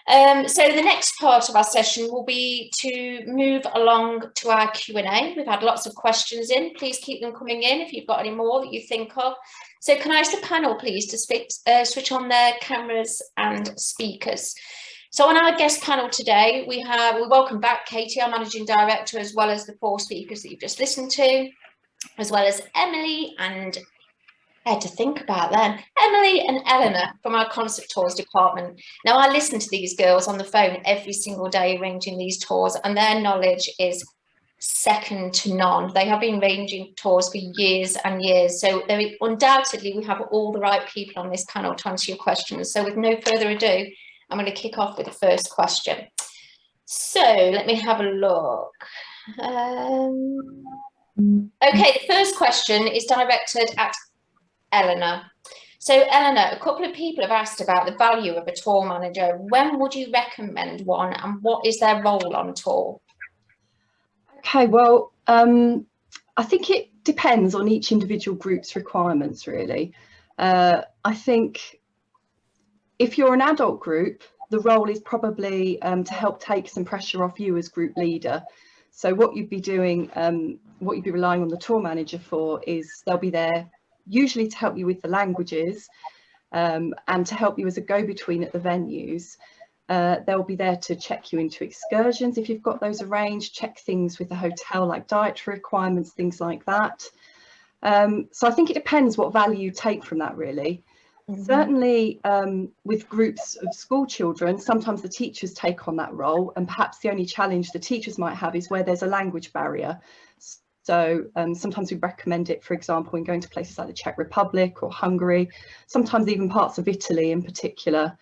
So the next part of our session will be to move along to our Q&A. We've had lots of questions in. Please keep them coming in if you've got any more that you think of. So can I ask the panel, please, to switch on their cameras and speakers. So on our guest panel today, we welcome back Katie, our Managing Director, as well as the 4 speakers that you've just listened to, as well as Emily and I had to think about them. Emily and Eleanor from our concert tours department. Now, I listen to these girls on the phone every single day arranging these tours, and their knowledge is second to none. They have been arranging tours for years and years. So undoubtedly, we have all the right people on this panel to answer your questions. So with no further ado, I'm going to kick off with the first question. So let me have a look. Okay, the first question is directed at Eleanor. So Eleanor, a couple of people have asked about the value of a tour manager. When would you recommend one, and what is their role on tour? Okay, well, I think it depends on each individual group's requirements, really. I think if you're an adult group, the role is probably to help take some pressure off you as group leader. So what you'd be doing, what you'd be relying on the tour manager for is they'll be there usually to help you with the languages and to help you as a go-between at the venues. They'll be there to check you into excursions if you've got those arranged, check things with the hotel like dietary requirements, things like that. So I think it depends what value you take from that, really. Mm-hmm. Certainly with groups of school children, sometimes the teachers take on that role, and perhaps the only challenge the teachers might have is where there's a language barrier. So sometimes we recommend it, for example, in going to places like the Czech Republic or Hungary, sometimes even parts of Italy in particular.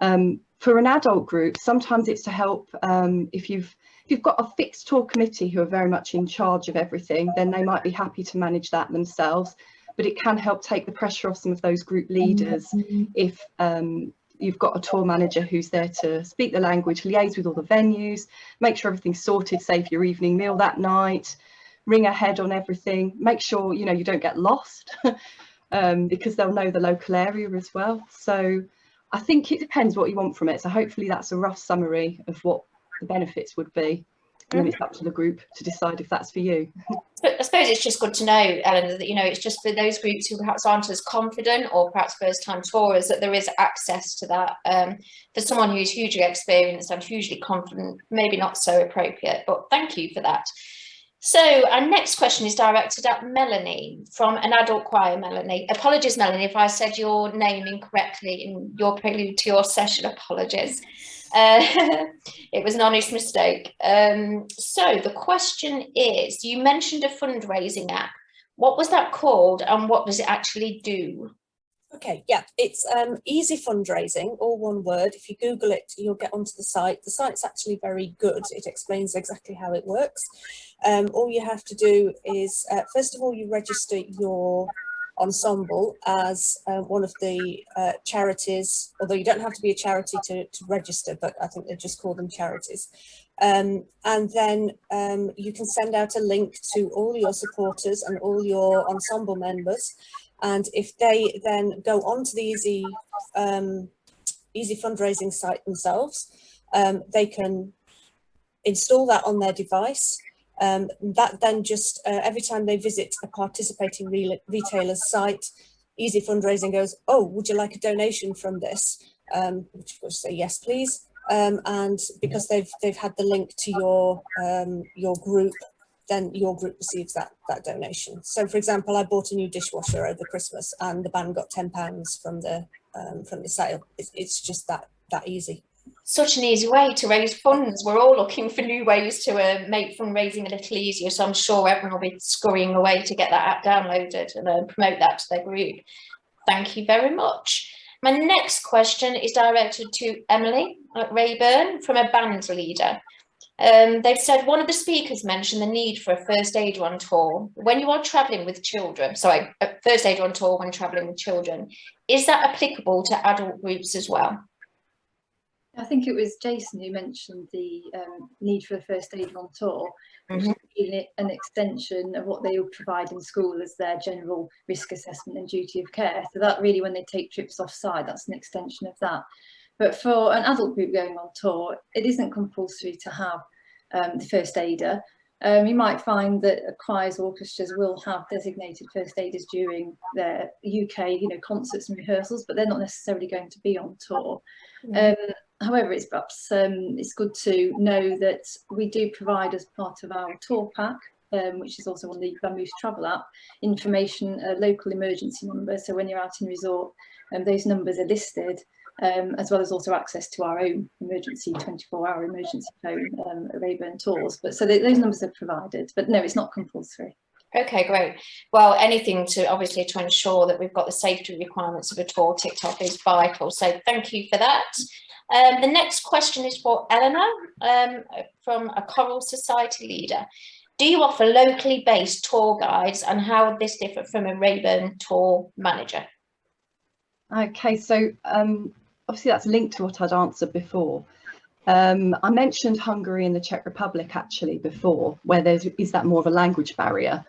For an adult group, sometimes it's to help if you've got a fixed tour committee who are very much in charge of everything, then they might be happy to manage that themselves. But it can help take the pressure off some of those group leaders if you've got a tour manager who's there to speak the language, liaise with all the venues, make sure everything's sorted, save your evening meal that night, ring ahead on everything, make sure you don't get lost because they'll know the local area as well. So I think it depends what you want from it. So hopefully that's a rough summary of what the benefits would be. And then it's up to the group to decide if that's for you. I suppose it's just good to know, Eleanor, that it's just for those groups who perhaps aren't as confident or perhaps first-time tourers, that there is access to that. For someone who's hugely experienced and hugely confident, maybe not so appropriate, but thank you for that. So our next question is directed at Melanie from an adult choir. Melanie, apologies, Melanie, if I said your name incorrectly in your prelude to your session. Apologies. It was an honest mistake. So the question is, you mentioned a fundraising app. What was that called and what does it actually do? Okay, yeah, it's Easy Fundraising, all one word. If you Google it, you'll get onto the site. The site's actually very good. It explains exactly how it works. All you have to do is, first of all, you register your ensemble as one of the charities, although you don't have to be a charity to register, but I think they just call them charities. And then you can send out a link to all your supporters and all your ensemble members. And if they then go onto the Easy Fundraising site themselves, they can install that on their device. That then just every time they visit a participating retailer's site, Easy Fundraising goes, oh, would you like a donation from this? Which of course say yes, please. And because they've had the link to your group, then your group receives that donation. So, for example, I bought a new dishwasher over Christmas, and the band got £10 from the sale. It's just that easy. Such an easy way to raise funds. We're all looking for new ways to make fundraising a little easier. So I'm sure everyone will be scurrying away to get that app downloaded and promote that to their group. Thank you very much. My next question is directed to Emily at Rayburn from a band leader. They've said one of the speakers mentioned the need for a first aid on tour when you are travelling with children. Sorry, a first aid on tour when travelling with children. Is that applicable to adult groups as well? I think it was Jason who mentioned the need for a first aid on tour, which is really an extension of what they will provide in school as their general risk assessment and duty of care. So that really, when they take trips offside, that's an extension of that. But for an adult group going on tour, it isn't compulsory to have the first aider. You might find that choirs, orchestras will have designated first aiders during their UK, concerts and rehearsals, but they're not necessarily going to be on tour. However, it's perhaps it's good to know that we do provide, as part of our tour pack, which is also on the Vamoose travel app, information, a local emergency number. So when you're out in resort, those numbers are listed, as well as also access to our own emergency 24-hour emergency phone at Rayburn Tours. But so those numbers are provided, but no, it's not compulsory. Okay, great. Well, anything to ensure that we've got the safety requirements of a tour ticked off is vital. So thank you for that. The next question is for Eleanor, from a Choral Society leader. Do you offer locally based tour guides, and how would this differ from a Rayburn tour manager? Okay, so obviously that's linked to what I'd answered before. I mentioned Hungary and the Czech Republic actually before, where is that more of a language barrier.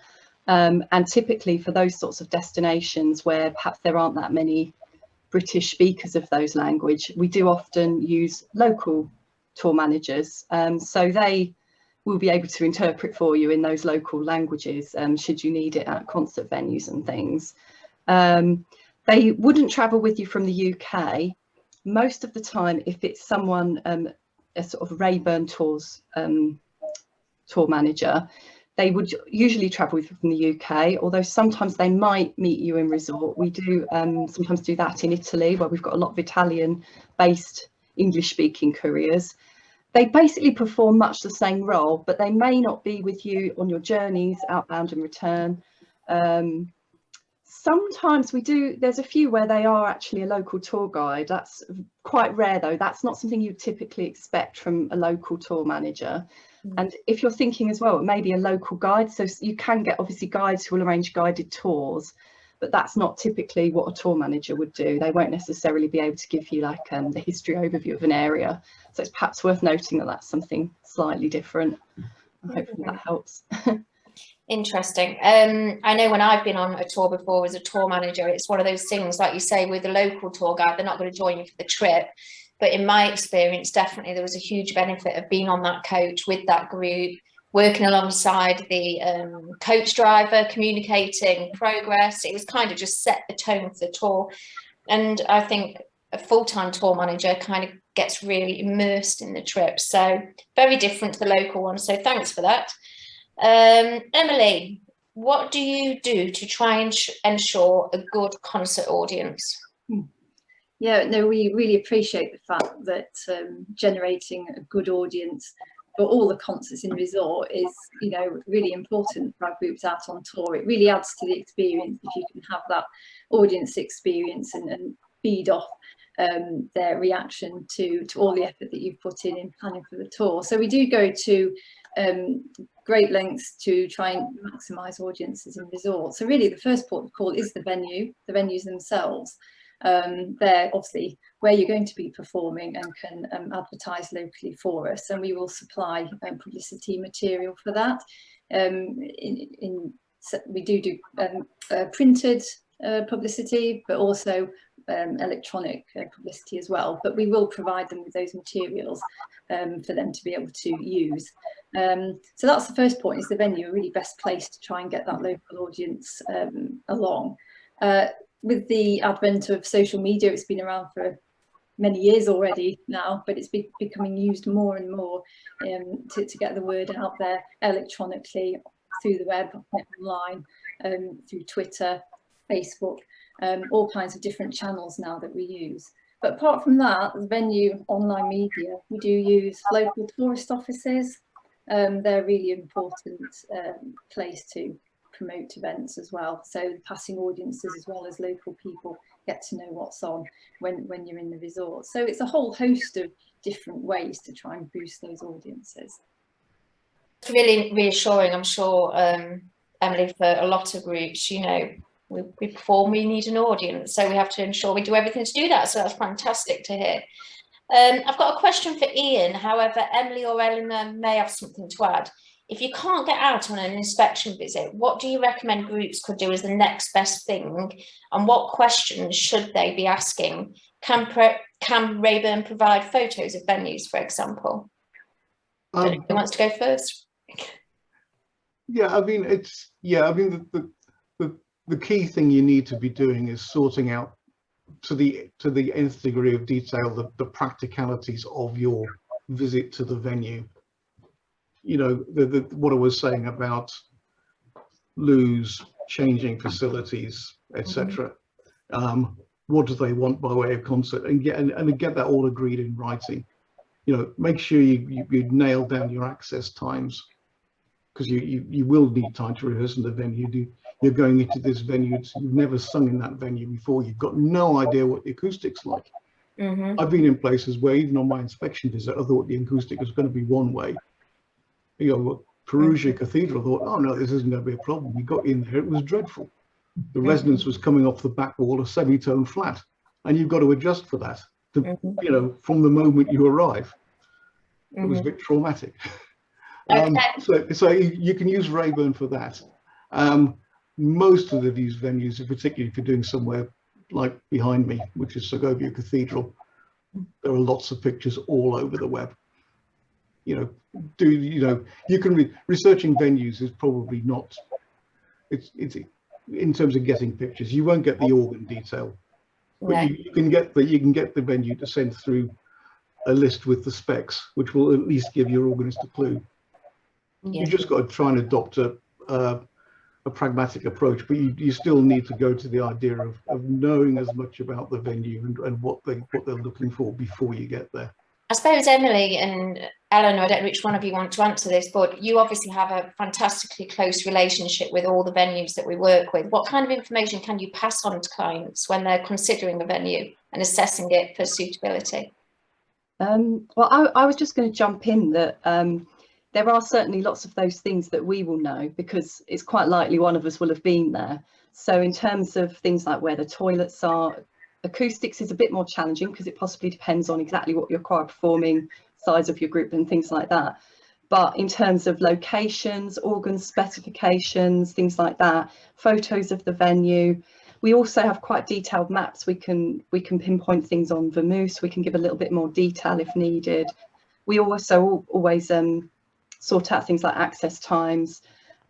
And typically for those sorts of destinations where perhaps there aren't that many British speakers of those language, we do often use local tour managers. So they will be able to interpret for you in those local languages, should you need it at concert venues and things. They wouldn't travel with you from the UK. Most of the time, if it's someone, a sort of Rayburn Tours tour manager, they would usually travel with you from the UK, although sometimes they might meet you in resort. We do sometimes do that in Italy, where we've got a lot of Italian-based English-speaking couriers. They basically perform much the same role, but they may not be with you on your journeys, outbound and return. Sometimes we do, there's a few where they are actually a local tour guide. That's quite rare though. That's not something you typically expect from a local tour manager. And if you're thinking as well, it may be a local guide. So you can get obviously guides who will arrange guided tours, but that's not typically what a tour manager would do. They won't necessarily be able to give you like the history overview of an area. So it's perhaps worth noting that that's something slightly different. Hopefully that helps. Interesting. I know when I've been on a tour before as a tour manager, it's one of those things, like you say, with the local tour guide, they're not going to join you for the trip. But in my experience, definitely there was a huge benefit of being on that coach with that group, working alongside the coach driver, communicating progress. It was kind of just set the tone for the tour. And I think a full-time tour manager kind of gets really immersed in the trip. So very different to the local one. So thanks for that. Emily, what do you do to try and ensure a good concert audience? Yeah, no, we really appreciate the fact that generating a good audience for all the concerts in resort is, really important for our groups out on tour. It really adds to the experience if you can have that audience experience and feed off their reaction to all the effort that you've put in planning for the tour. So we do go to great lengths to try and maximise audiences in resort. So really the first port of call is the venues themselves. They're obviously where you're going to be performing and can advertise locally for us, and we will supply publicity material for that. We do printed publicity, but also electronic publicity as well, but we will provide them with those materials for them to be able to use. So that's the first point, is the venue a really best place to try and get that local audience along. With the advent of social media, it's been around for many years already now, but it's becoming used more and more to get the word out there electronically, through the web, online, through Twitter, Facebook, all kinds of different channels now that we use. But apart from that, the venue online media, we do use local tourist offices. They're a really important place to promote events as well. So passing audiences as well as local people get to know what's on when you're in the resort. So it's a whole host of different ways to try and boost those audiences. It's really reassuring, I'm sure, Emily, for a lot of groups, we perform, we need an audience, so we have to ensure we do everything to do that. So that's fantastic to hear. I've got a question for Ian. However, Emily or Eleanor may have something to add. If you can't get out on an inspection visit, what do you recommend groups could do as the next best thing? And what questions should they be asking? Can can Rayburn provide photos of venues, for example? Don't know who wants to go first. Yeah, I mean, the key thing you need to be doing is sorting out to the nth degree of detail the practicalities of your visit to the venue. You know, what I was saying about loos, changing facilities, etc. What do they want by way of concert, and get that all agreed in writing. You know, make sure you nail down your access times, because you will need time to rehearse in the venue. You're going into this venue, you've never sung in that venue before, you've got no idea what the acoustic's like. I've been in places where even on my inspection visit, I thought the acoustic was going to be one way. You know, Perugia Cathedral, I thought, oh no, this isn't going to be a problem. We got in there, it was dreadful. The resonance was coming off the back wall, a semitone flat, and you've got to adjust for that. You know, from the moment you arrive, it was a bit traumatic. So you can use Rayburn for that. Most of these venues, particularly if you're doing somewhere like behind me, which is Segovia Cathedral, there are lots of pictures all over the web. You know, you can researching venues is probably not. It's in terms of getting pictures, you won't get the organ detail, but you can get the venue to send through a list with the specs, which will at least give your organist a clue. You just got to try and adopt a pragmatic approach, but you still need to go to the idea of knowing as much about the venue and what they're looking for before you get there. I suppose Emily and Eleanor, I don't know which one of you want to answer this, but you obviously have a fantastically close relationship with all the venues that we work with. What kind of information can you pass on to clients when they're considering a venue and assessing it for suitability? Well, I was just going to jump in that there are certainly lots of those things that we will know, because it's quite likely one of us will have been there. So in terms of things like where the toilets are, acoustics is a bit more challenging because it possibly depends on exactly what your choir performing, size of your group and things like that. But in terms of locations, organ specifications, things like that, photos of the venue, we also have quite detailed maps. We can pinpoint things on Vamoose. We can give a little bit more detail if needed. We also always sort out things like access times,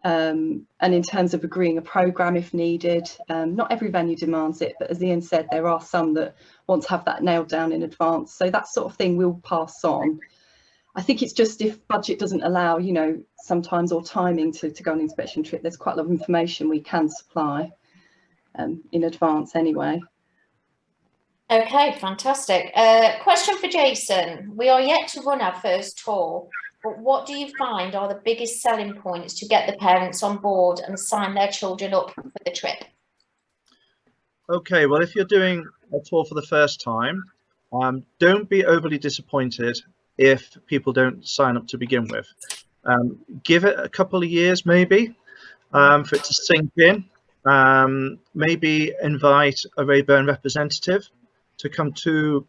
and in terms of agreeing a programme if needed. Not every venue demands it, but as Ian said, there are some that want to have that nailed down in advance. So that sort of thing we'll pass on. I think it's just if budget doesn't allow, you know, sometimes, or timing to go on an inspection trip, there's quite a lot of information we can supply in advance anyway. Okay, fantastic. Question for Jason. We are yet to run our first tour, but what do you find are the biggest selling points to get the parents on board and sign their children up for the trip? Okay, well, if you're doing a tour for the first time, don't be overly disappointed if people don't sign up to begin with. Give it a couple of years maybe for it to sink in. Maybe invite a Rayburn representative to come to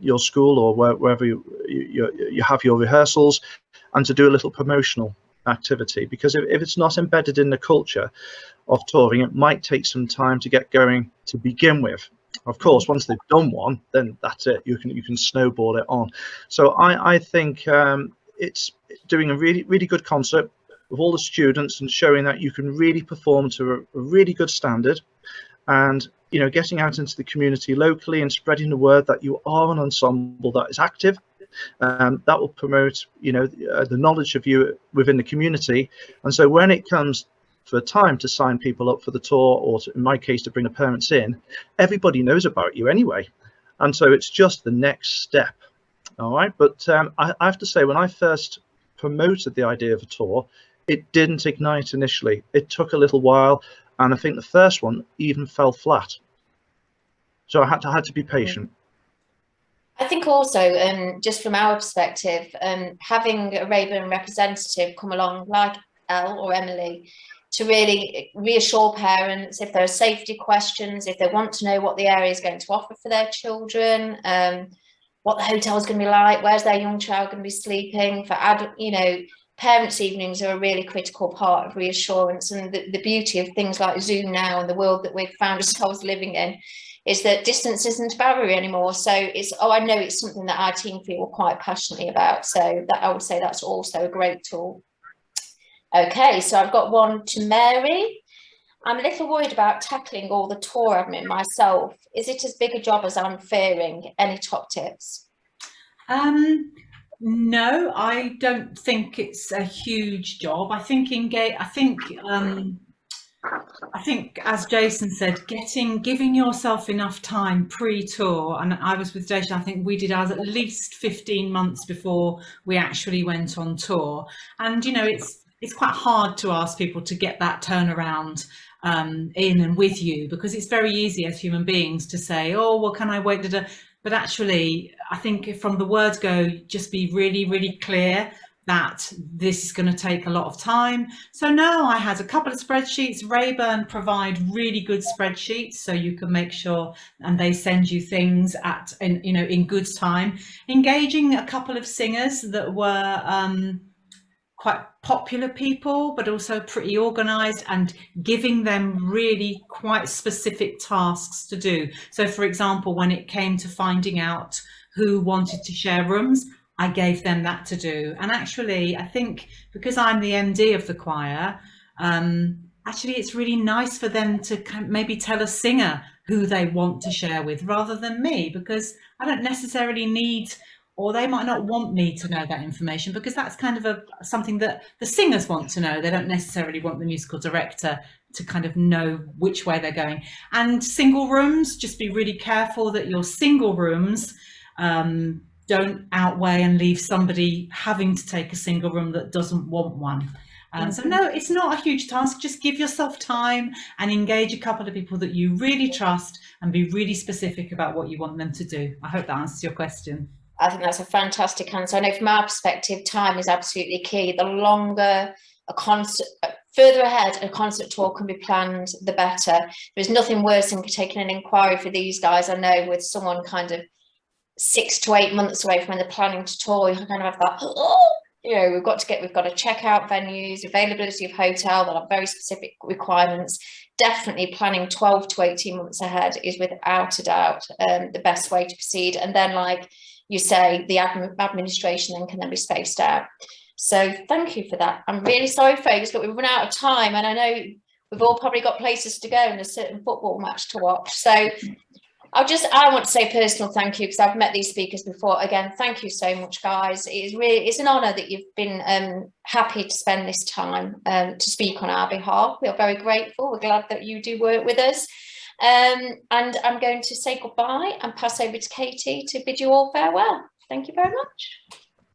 your school or wherever you have your rehearsals, and to do a little promotional activity, because if it's not embedded in the culture of touring, it might take some time to get going to begin with. Of course, once they've done one, then that's it. You can snowball it on. So I think it's doing a really good concert with all the students and showing that you can really perform to a really good standard, and you know, getting out into the community locally and spreading the word that you are an ensemble that is active. That will promote, you know, the knowledge of you within the community. And so when it comes for time to sign people up for the tour, or in my case to bring the parents in, everybody knows about you anyway, and so it's just the next step. All right, but I have to say, when I first promoted the idea of a tour, it didn't ignite initially. It took a little while, and I think the first one even fell flat. So I had to be patient. I think also, just from our perspective, having a Rayburn representative come along like Elle or Emily to really reassure parents if there are safety questions, if they want to know what the area is going to offer for their children, what the hotel is going to be like, where's their young child going to be sleeping. For adult, you know, parents' evenings are a really critical part of reassurance, and the beauty of things like Zoom now and the world that we've found ourselves living in is that distance isn't a barrier anymore. So it's, oh, I know it's something that our team feel quite passionately about. So that, I would say that's also a great tool. Okay, so I've got one to Mary. I'm a little worried about tackling all the tour admin myself. Is it as big a job as I'm fearing? Any top tips? No, I don't think it's a huge job. I think as Jason said, giving yourself enough time pre-tour, and I was with Jason, I think we did ours at least 15 months before we actually went on tour. And you know, it's quite hard to ask people to get that turnaround in and with you, because it's very easy as human beings to say, oh, well, can I wait? But actually, I think from the words go, just be really, really clear that this is going to take a lot of time. So now I had a couple of spreadsheets. Rayburn provide really good spreadsheets, so you can make sure, and they send you things in good time. Engaging a couple of singers that were quite popular people, but also pretty organized, and giving them really quite specific tasks to do. So for example, when it came to finding out who wanted to share rooms, I gave them that to do. And actually, I think because I'm the MD of the choir, actually it's really nice for them to maybe tell a singer who they want to share with rather than me, because I don't necessarily need, or they might not want me to know that information, because that's kind of something that the singers want to know. They don't necessarily want the musical director to kind of know which way they're going. And single rooms, just be really careful that your single rooms don't outweigh and leave somebody having to take a single room that doesn't want one. So no, it's not a huge task. Just give yourself time and engage a couple of people that you really trust, and be really specific about what you want them to do. I hope that answers your question. I think that's a fantastic answer. I know from our perspective, time is absolutely key. The longer a concert, further ahead a concert tour can be planned, the better. There's nothing worse than taking an inquiry for these guys. I know with someone kind of 6 to 8 months away from when they're planning to tour, you kind of have that, oh, you know, we've got to check out venues, availability of hotel that have very specific requirements. Definitely planning 12 to 18 months ahead is without a doubt the best way to proceed. And then, like you say, the administration then can then be spaced out. So thank you for that. I'm really sorry, folks, but we've run out of time, and I know we've all probably got places to go and a certain football match to watch. So I want to say personal thank you, because I've met these speakers before. Again, thank you so much, guys. It's an honour that you've been happy to spend this time to speak on our behalf. We are very grateful. We're glad that you do work with us. And I'm going to say goodbye and pass over to Katie to bid you all farewell. Thank you very much.